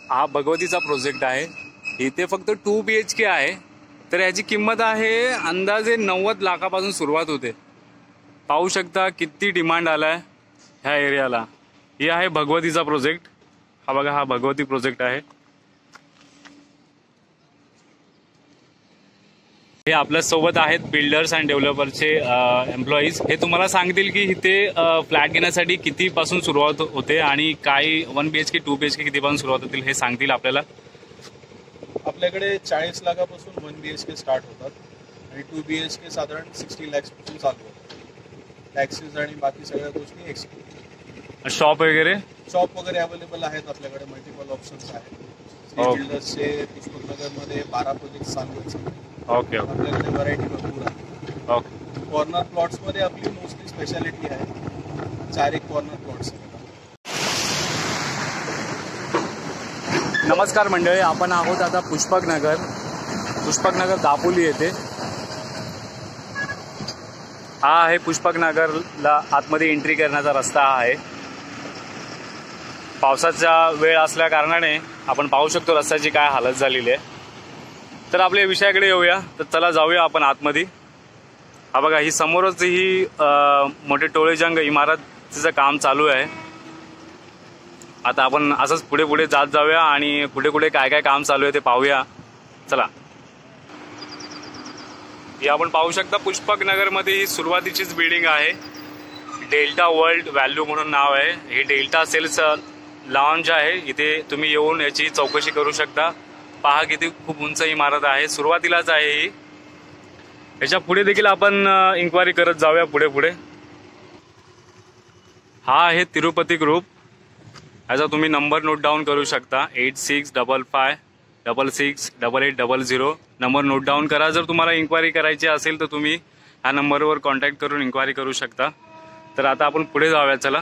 हा भगवतीचा प्रोजेक्ट आहे। इथे फक्त 2 BHK आहे, तर याची किंमत आहे अंदाजे 90 लाखापासून सुरुवात होते। पाहू शकता किती डिमांड आलाय ह्या एरियाला। हे आहे भगवतीचा प्रोजेक्ट। हा बघा, हा भगवती प्रोजेक्ट आहे। हे आपल्या सोबत आहेत बिल्डर्स अँड डेव्हलपरचे एम्प्लॉईज। हे तुम्हाला सांगतील की इथे फ्लॅट घेण्यासाठी किती पासून सुरुवात होते आणि काय 1 BHK 2 BHK किती पासून सुरुवात होतील हे सांगतील आपल्याला। आपल्याकडे 40 लाखापासून 1 BHK स्टार्ट होतात आणि 2 BHK साधारण 60 lakhs पासून चालू होतात। टॅक्सेस आणि बाकी सगळ्या गोष्टी एक्स्ट्रा। शॉप वगैरे अवेलेबल आहेत आपल्याकडे, मल्टिपल ऑप्शन्स आहेत। बिल्डर्सचे पुष्पकनगरमध्ये 12 प्रोजेक्ट चालू आहेत। ओके, आपल्याकडे व्हरायटी भरपूर आहे। ओके। कॉर्नर प्लॉट्समध्ये आपली मोस्टली स्पेशालिटी आहे, 4 कॉर्नर प्लॉट्स आहेत। नमस्कार मंडळी, आपण आहोत आता पुष्पकनगर दापोली येथे। हा आहे पुष्पकनगरला आतमध्ये एंट्री करण्याचा रस्ता आहे। पावसाचा वेळ असल्या कारणाने आपण पाहू शकतो रस्त्याची काय हालत झालेली आहे। तर आपल्या विषयाकडे येऊया, तर चला जाऊया आपण आतमध्ये। हा बघा, ही समोरच ही मोठे टोळेजंग इमारतीचं काम चालू आहे। आता आपण असंच पुढे पुढे जात जाऊया आणि कुठे कुठे काय काय काम चालू आहे ते पाहूया। चला, ही आपण पाहू शकता पुष्पकनगरमध्ये ही सुरुवातीचीच बिल्डिंग आहे। डेल्टा वर्ल्ड व्हॅल्यू म्हणून नाव आहे। हे डेल्टा सेल्स लॉन्ज आहे। इथे तुम्ही येऊन याची चौकशी करू शकता। पहा किती खूप उंच इमारत आहे, सुरुवातीलाच आहे ही। याच्या पुढे देखील आपण इन्क्वायरी करत जाऊया पुढे पुढे। हा आहे तिरुपती ग्रुप। याचा तुम्ही नंबर नोट डाऊन करू शकता, 8655668800 नंबर नोट डाऊन करा। जर तुम्हाला इन्क्वायरी करायची असेल तर तुम्ही ह्या नंबरवर कॉन्टॅक्ट करून इन्क्वायरी करू शकता। तर आता आपण पुढे जाऊया, चला।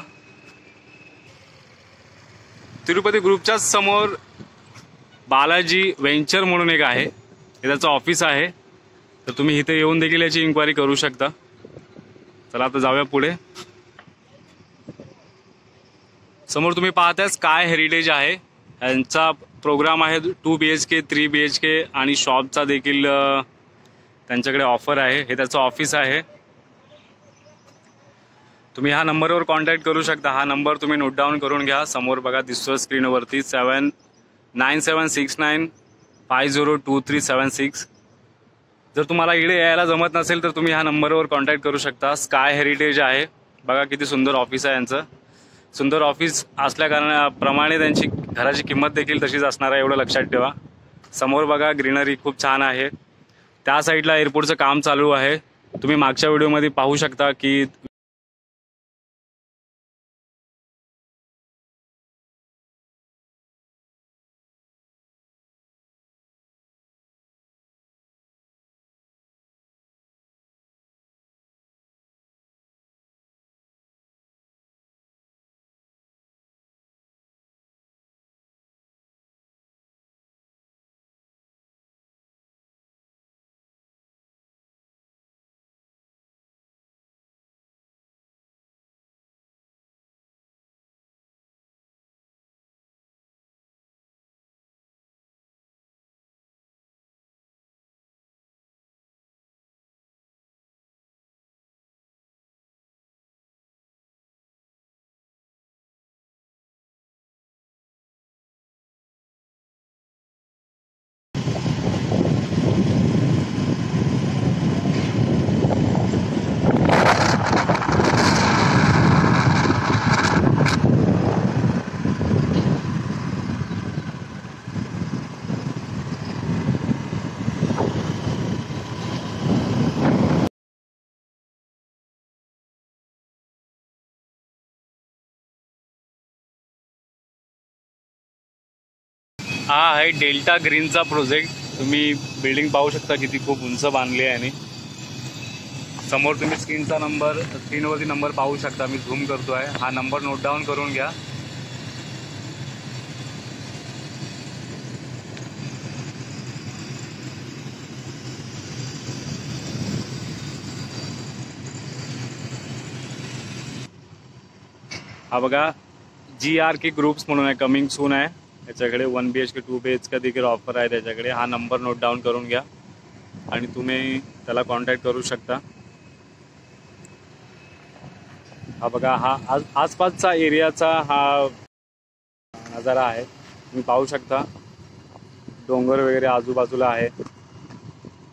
तिरुपती ग्रुपच्या समोर बालाजी वेंचर म्हणून एक आहे, हे त्याचं ऑफिस आहे। तर तुम्ही इथे येऊन देखील याची इन्क्वायरी करू शकता। चला आता जाऊया पुढे। समोर तुम्ही पाहताय स्काय हेरिटेज आहे। यांचा प्रोग्राम आहे 2 BHK 3 BHK आणि शॉपचा देखील त्यांच्याकडे ऑफर आहे। हे त्याचं ऑफिस आहे। तुम्ही ह्या नंबरवर कॉन्टॅक्ट करू शकता। हा नंबर तुम्ही नोट डाऊन करून घ्या। समोर बघा दिसतोय स्क्रीनवरती 7976950236। जर तुम्हाला इकडे यायला जमत नसेल तर तुम्ही ह्या नंबरवर कॉन्टॅक्ट करू शकता। स्काय हेरिटेज आहे। बघा किती सुंदर ऑफिस आहे यांचं। सुंदर ऑफिस असल्या कारणाप्रमाणे त्यांची घराची किंमत देखील तशीच असणार आहे, एवढं लक्षात ठेवा। समोर बघा ग्रीनरी खूप छान आहे। त्या साईडला एअरपोर्टचं काम चालू आहे। तुम्ही मागच्या व्हिडिओमध्ये पाहू शकता की हा आहे डेल्टा ग्रीनचा प्रोजेक्ट। तुम्ही बिल्डिंग पाहू शकता किती खूप उंच बांधली आहे। आणि समोर तुम्ही स्क्रीनवरती नंबर पाहू शकता। मी झूम करतोय, हा नंबर नोट डाऊन करून घ्या। हा बघा GRK ग्रुप्स म्हणून आहे, कमिंग सून आहे। याच्याकडे 1 BHK 2 BHK देखील ऑफर आहे त्याच्याकडे. हा नंबर नोट डाऊन करून घ्या आणि तुम्ही त्याला कॉन्टॅक्ट करू शकता. हा बघा, हा आसपासचा एरियाचा हा नजारा आहे. तुम्ही पाहू शकता डोंगर वगैरे आजूबाजूला आहे.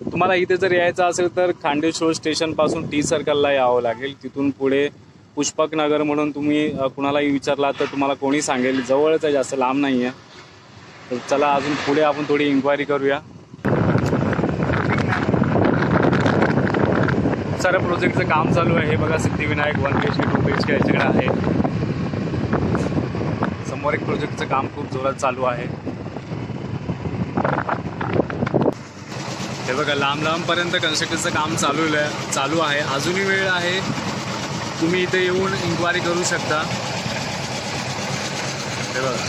तुम्हाला इथे जर यायचं असेल तर खांडेश्वर स्टेशनपासून टी सर्कलला यावं लागेल. तिथून पुढे पुष्पक नगर म्हणून तुम्ही कुणालाही विचारला तर तुम्हाला कोणी सांगेल. जवळच आहे, जास्त लांब नाही आहे. तर चला अजून पुढे आपण थोडी इन्क्वायरी करूया. खूप साऱ्या प्रोजेक्टचं काम चालू आहे. हे बघा सिद्धिविनायक 1 BHK 2 BHK याच्याकडे आहे. समोर एक प्रोजेक्टचं काम खूप जोरात चालू आहे. हे बघा लांब लांबपर्यंत कन्स्ट्रक्शनचं काम चालू आहे. अजूनही वेळ आहे, तुम्ही इथे येऊन इन्क्वायरी करू शकता. हे बघा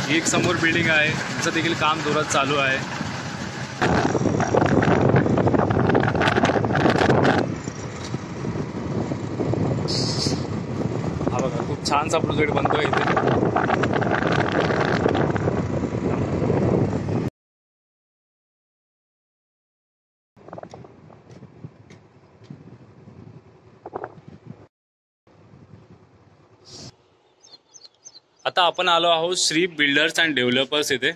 ही एक समोर बिल्डिंग आहे, तिचं देखील काम जोरात चालू आहे. हा बघा खूप छानसा प्रोजेक्ट बनतोय इथे. आता आपण आलो आहोत श्री बिल्डर्स अँड डेव्हलपर्स येथे.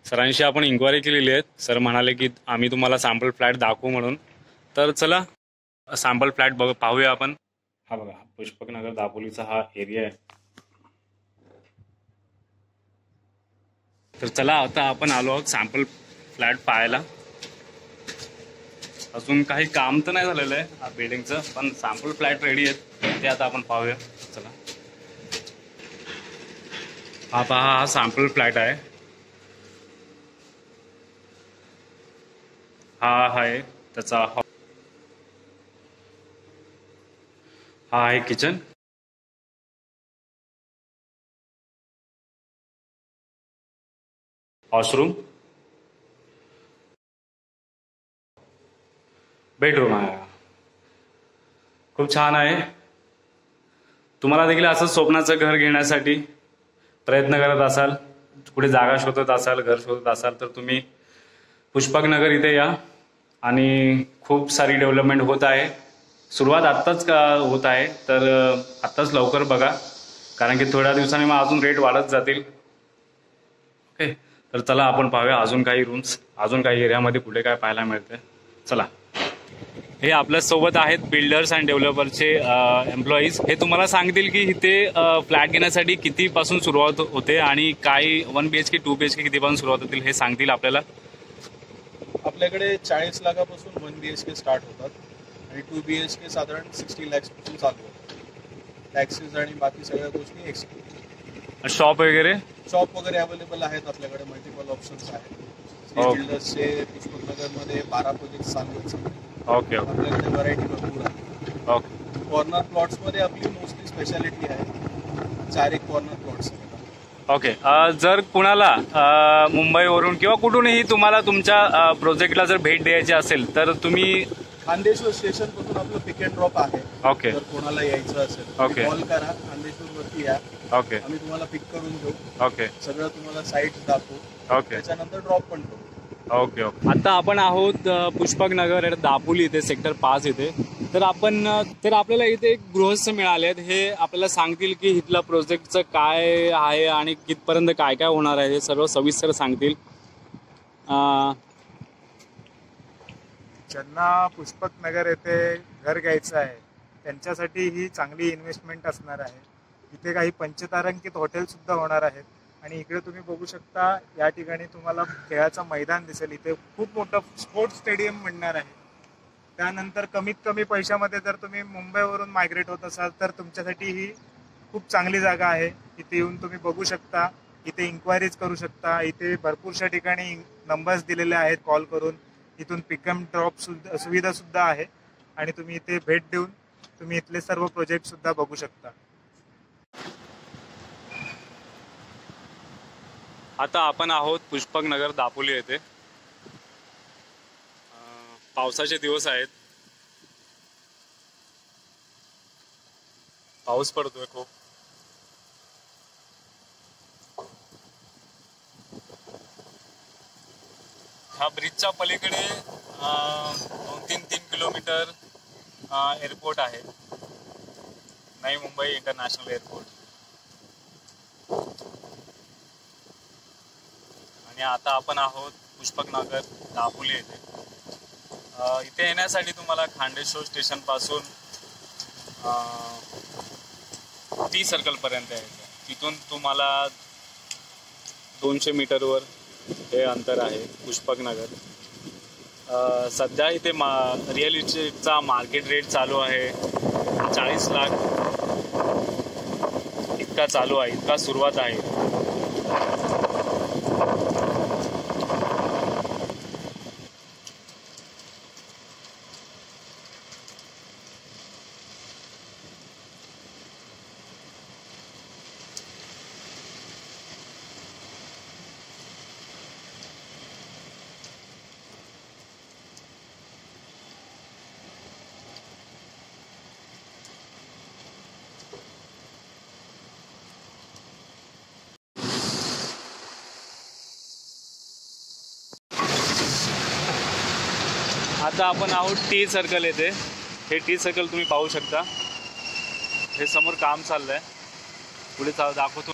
सरांशी आपण इन्क्वायरी केलेली आहे. सर म्हणाले की आम्ही तुम्हाला सॅम्पल फ्लॅट दाखवू म्हणून. तर चला सॅम्पल फ्लॅट पाहूया आपण. हा बघा पुष्पक नगर दापोलीचा हा एरिया आहे. तर चला आता आपण आलो आहोत सॅम्पल फ्लॅट पाहायला. अजून काही काम तर नाही झालेलं आहे बिल्डिंगचं, पण सॅम्पल फ्लॅट रेडी आहेत ते आता आपण पाहूया. चला हा पहा, हा सॅम्पल फ्लॅट आहे. हा आहे त्याचा हा आहे किचन. वॉशरूम, बेडरूम आहे. खूप छान आहे. तुम्हाला देखील असं स्वप्नाचं घर घेण्यासाठी प्रयत्न करत असाल, कुठे जागा शोधत असाल, घर शोधत असाल तर तुम्ही पुष्पक नगर इथे या. आणि खूप सारी डेव्हलपमेंट होत आहे. सुरुवात आत्ताच होत आहे, तर आत्ताच लवकर बघा, कारण की थोड्या दिवसांनी मग अजून रेट वाढत जातील. ओके, तर चला आपण पाहूया अजून काही रूम्स, अजून काही एरियामध्ये कुठे काय पाहायला मिळते. चला. हे आपल्यासोबत आहेत बिल्डर्स अँड डेव्हलपरचे एम्प्लॉईज. हे तुम्हाला सांगतील की इथे फ्लॅट घेण्यासाठी कितीपासून सुरुवात होते आणि काय 1 BHK 2 BHK कितीपासून सुरुवात होतील हे सांगतील आपल्याला. आपल्याकडे 40 लाखापासून 1 BHK स्टार्ट होतात आणि 2 BHK साधारण 60 लॅक्सपासून चालू होतात. टॅक्सीज आणि बाकी सगळ्या गोष्टी एक्स्ट्रा. शॉप वगैरे अवेलेबल आहेत आपल्याकडे. मल्टिपल ऑप्शन्स आहेत. ओके. बिल्डर्सचे पुष्पकनगरमध्ये 12 प्रोजेक्ट चालू आहेत. ओके ओके आपल्याकडे व्हरायटी भरपूर आहे. ओके कॉर्नर प्लॉट्समध्ये आपली मोस्टली स्पेशालिटी आहे. 4 एक कॉर्नर प्लॉट्स आहेत. ओके. जर कुणाला मुंबईवरून किंवा कुठूनही तुम्हाला तुमच्या प्रोजेक्टला जर भेट द्यायची असेल तर तुम्ही खांदेश्वर स्टेशन पासून आपलं पिक अँड ड्रॉप आहे. ओके जर कोणाला यायचं असेल ओके. कॉल करा, खांदेश्वर वरती या, ओके आम्ही तुम्हाला पिक करून घेऊ. ओके सगळं तुम्हाला साईट दाखवू, ओके त्याच्यानंतर ड्रॉप पण करू. Okay okay. आता आपण आहोत पुष्पक नगर दापोली इथे सेक्टर 5 इथे. तर आपल्याला इथे एक गृहस्थ मिळाले आहेत. हे आपल्याला सांगतील की इथलं प्रोजेक्टचं काय आहे आणि कितपर्यंत काय काय होणार आहे हे सर्व सविस्तर सांगतील. ज्यांना पुष्पक नगर येथे घर घ्यायचं आहे त्यांच्यासाठी ही चांगली इन्व्हेस्टमेंट असणार आहे. इथे काही पंचतारांकित हॉटेलसुद्धा होणार आहेत आणि इकडे तुम्ही बघू शकता, या ठिकाणी तुम्हाला खेळाचं मैदान दिसेल. इथे खूप मोठं स्पोर्ट्स स्टेडियम बनणार आहे. त्यानंतर कमीत कमी पैशामध्ये जर तुम्ही मुंबईवरून मायग्रेट होत असाल तर तुमच्यासाठी ही खूप चांगली जागा आहे. इथे येऊन तुम्ही बघू शकता, इथे इन्क्वायरीज करू शकता. इथे भरपूरशा ठिकाणी नंबर्स दिलेले आहेत, कॉल करून इथून पिक अँड ड्रॉप सुविधा सुद्धा आहे आणि तुम्ही इथे भेट देऊन तुम्ही इथले सर्व प्रोजेक्ट सुद्धा बघू शकता. आता आपण आहोत पुष्पक नगर दापोली येथे. पावसाचे दिवस आहेत, पाऊस पडतोय खूप. ह्या ब्रिजच्या पलीकडे 2-3 किलोमीटर एअरपोर्ट आहे, नवी मुंबई इंटरनॅशनल एअरपोर्ट. आणि आता आपण आहोत पुष्पकनगर दापोली येथे. इथे येण्यासाठी तुम्हाला खांडेश्वर स्टेशन पासून टी सर्कल पर्यंत यायचं. तिथून तुम्हाला 200 मीटरवर हे अंतर आहे पुष्पकनगर. सध्या इथे रिअल इस्टेटचा मार्केट रेट चालू आहे 40 लाख इतका चालू आहे, इतका सुरुवात आहे. आता आपण आहोत टी सर्कल येथे. हे टी सर्कल तुम्ही पाहू शकता. हे समोर काम चाललंय, पुढे दाखवतो.